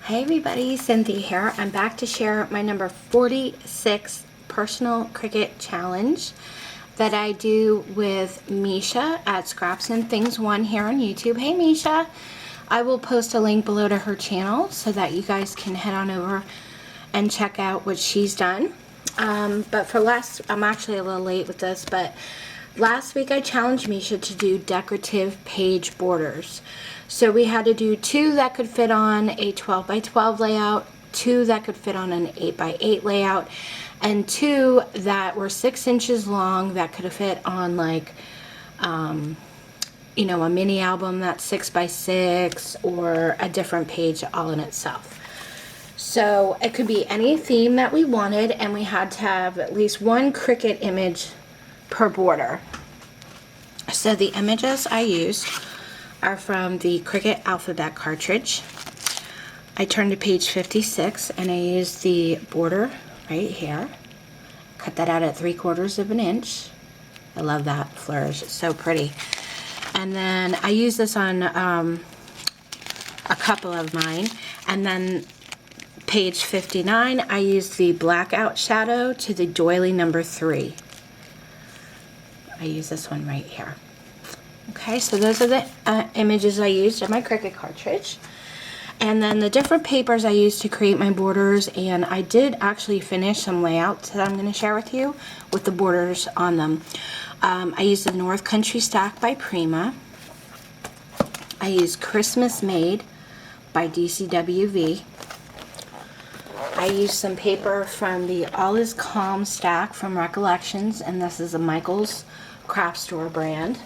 Hi everybody, Cynthia here. I'm back to share my number 46 personal Cricut challenge that I do with Misha at Scraps and Things 1 here on YouTube. Hey Misha! I will post a link below to her channel so that you guys can head on over and check out what she's done. But for I'm actually a little late with this, but last week I challenged Misha to do decorative page borders. So we had to do 2 that could fit on a 12 by 12 layout, 2 that could fit on an 8 by 8 layout, and 2 that were 6 inches long that could fit on like, you know, a mini album that's 6 by 6 or a different page all in itself. So it could be any theme that we wanted, and we had to have at least one Cricut image per border. So the images I used are from the Cricut alphabet cartridge. I turned to page 56 and I used the border right here. Cut that out at 3/4 of an inch. I love that flourish, it's so pretty. And then I used this on a couple of mine. And then page 59, I used the blackout shadow to the doily number 3. I use this one right here. Okay, so those are the images I used on my Cricut cartridge. And then the different papers I used to create my borders, and I did actually finish some layouts that I'm going to share with you with the borders on them. I used the North Country Stack by Prima. I used Christmas Made by DCWV. I used some paper from the All Is Calm stack from Recollections, and this is a Michael's Craft Store brand.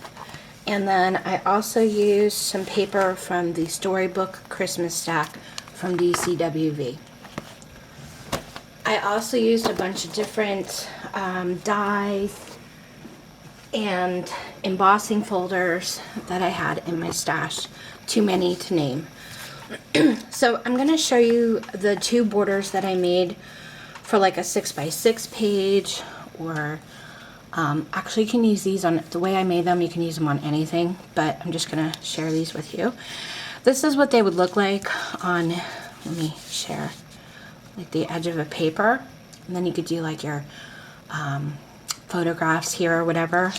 And then I also used some paper from the Storybook Christmas stack from DCWV. I also used a bunch of different dies and embossing folders that I had in my stash. Too many to name. So I'm going to show you the 2 borders that I made for like a 6 by 6 page, or actually you can use these on, the way I made them, you can use them on anything, but I'm just going to share these with you. This is what they would look like on, let me share, like the edge of a paper, and then you could do like your photographs here or whatever.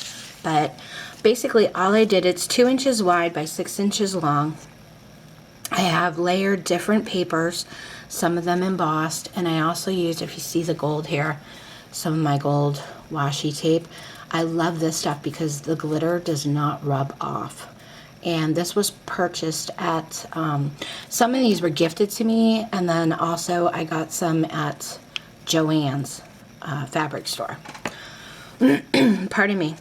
But basically all I did, it's 2 inches wide by 6 inches long. I have layered different papers, some of them embossed, and I also used, if you see the gold here, some of my gold washi tape. I love this stuff because the glitter does not rub off. And this was purchased at, some of these were gifted to me, and then also I got some at Joann's fabric store. Pardon me.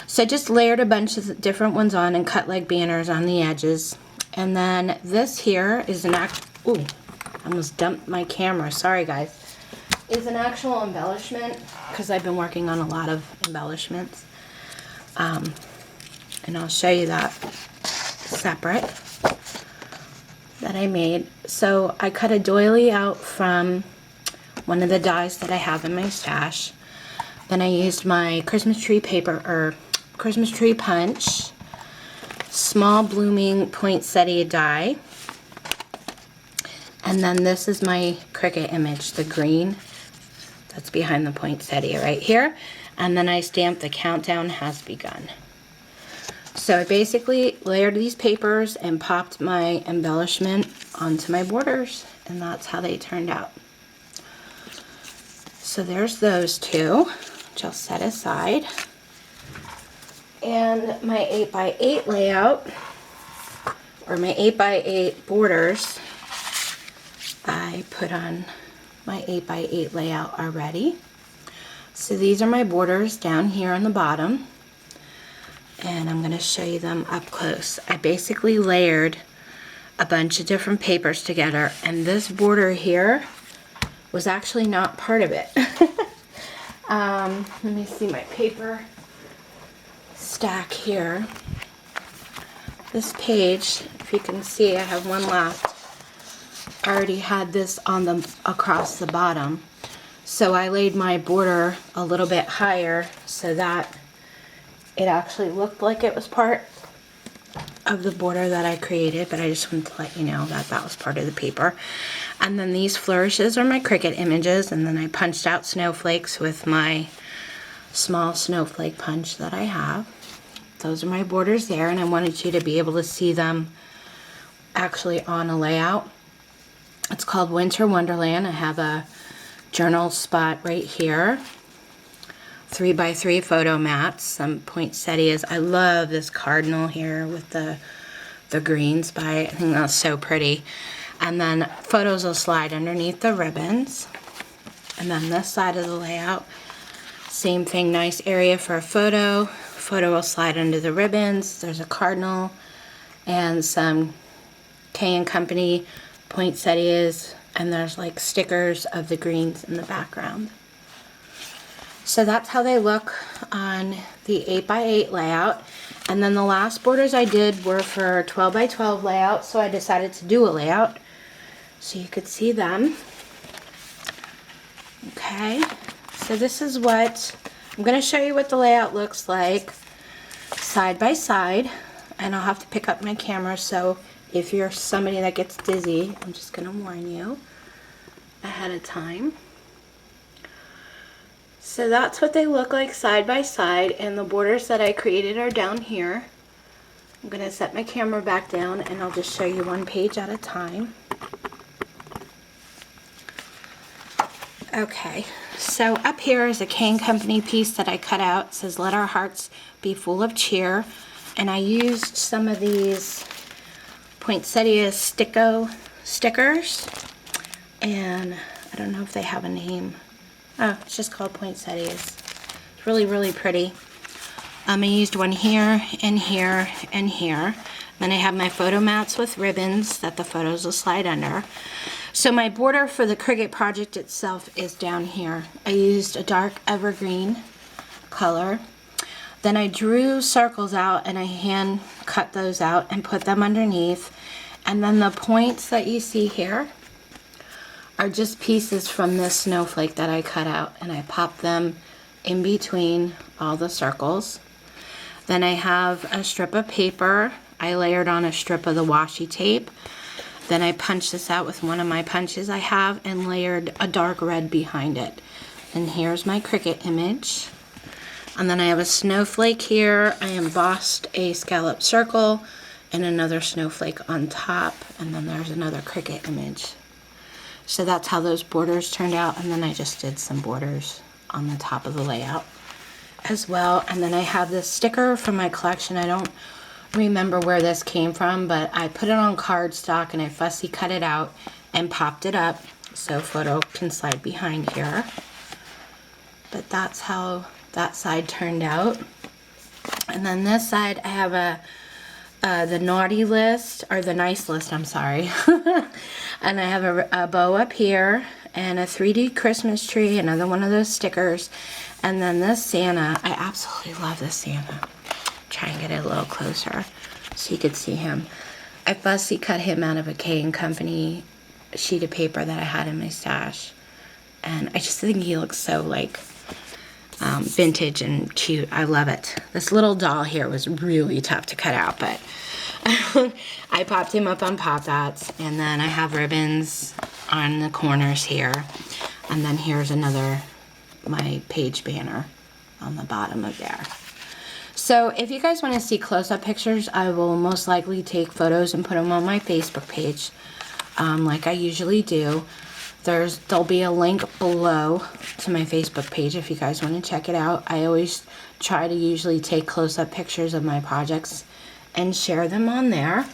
So I just layered a bunch of different ones on and cut like banners on the edges. And then this here is an ooh, I almost dumped my camera, sorry guys. Is an actual embellishment, because I've been working on a lot of embellishments. And I'll show you that separate that I made. So I cut a doily out from one of the dies that I have in my stash. Then I used my Christmas tree paper, or Christmas tree punch, small blooming poinsettia die, and then this is my Cricut image, the green that's behind the poinsettia right here, and then I stamped the countdown has begun. So I basically layered these papers and popped my embellishment onto my borders, and that's how they turned out. So there's those 2, which I'll set aside. And my 8 by 8 layout, or my 8 by 8 borders, I put on my 8 by 8 layout already. So these are my borders down here on the bottom, and I'm going to show you them up close. I basically layered a bunch of different papers together, and this border here was actually not part of it. Let me see my paper stack here. This page, if you can see, I have one left. I already had this on the across the bottom, so I laid my border a little bit higher so that it actually looked like it was part of the border that I created, but I just wanted to let you know that that was part of the paper. And then these flourishes are my Cricut images, and then I punched out snowflakes with my small snowflake punch that I have. Those are my borders there, and I wanted you to be able to see them actually on a layout. It's called Winter Wonderland. I have a journal spot right here. 3x3 photo mats, some poinsettias. I love this cardinal here with the greens by it. I think that's so pretty. And then photos will slide underneath the ribbons. And then this side of the layout, same thing, nice area for a photo. Photo will slide under the ribbons. There's a cardinal and some K & Company poinsettias, and there's like stickers of the greens in the background. So that's how they look on the 8x8 layout. And then the last borders I did were for 12x12 layout, so I decided to do a layout so you could see them. Okay, so this is what I'm going to show you what the layout looks like side by side, and I'll have to pick up my camera, so if you're somebody that gets dizzy, I'm just going to warn you ahead of time. So that's what they look like side by side, and the borders that I created are down here. I'm going to set my camera back down and I'll just show you one page at a time. Okay, so up here is a K & Company piece that I cut out. It says, "Let our hearts be full of cheer." And I used some of these poinsettia stickers, and I don't know if they have a name. Oh, it's just called poinsettias. It's really, really pretty. I used one here, and here, and here. Then I have my photo mats with ribbons that the photos will slide under. So my border for the Cricut project itself is down here. I used a dark evergreen color. Then I drew circles out and I hand cut those out and put them underneath. And then the points that you see here are just pieces from this snowflake that I cut out, and I popped them in between all the circles. Then I have a strip of paper. I layered on a strip of the washi tape. Then I punched this out with one of my punches I have and layered a dark red behind it. And here's my Cricut image. And then I have a snowflake here. I embossed a scallop circle and another snowflake on top. And then there's another Cricut image. So that's how those borders turned out. And then I just did some borders on the top of the layout as well. And then I have this sticker from my collection. I don't remember where this came from, but I put it on cardstock and I fussy cut it out and popped it up so photo can slide behind here. But that's how that side turned out. And then this side I have the naughty list, or the nice list, I'm sorry. And I have a bow up here and a 3D Christmas tree, another one of those stickers. And then this Santa, I absolutely love this Santa. Try and get it a little closer so you could see him. I fussy cut him out of a K & Company sheet of paper that I had in my stash. And I just think he looks so like vintage and cute. I love it. This little doll here was really tough to cut out, but I popped him up on Pop-Dots, and then I have ribbons on the corners here, and then here's my page banner on the bottom of there. So if you guys want to see close-up pictures, I will most likely take photos and put them on my Facebook page, like I usually do. There'll be a link below to my Facebook page if you guys want to check it out. I always try to usually take close-up pictures of my projects and share them on there.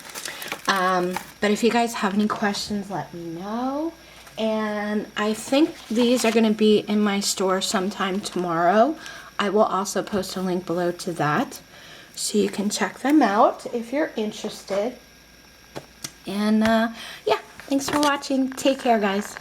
But if you guys have any questions, let me know. And I think these are going to be in my store sometime tomorrow. I will also post a link below to that, so you can check them out if you're interested. And yeah, thanks for watching. Take care, guys.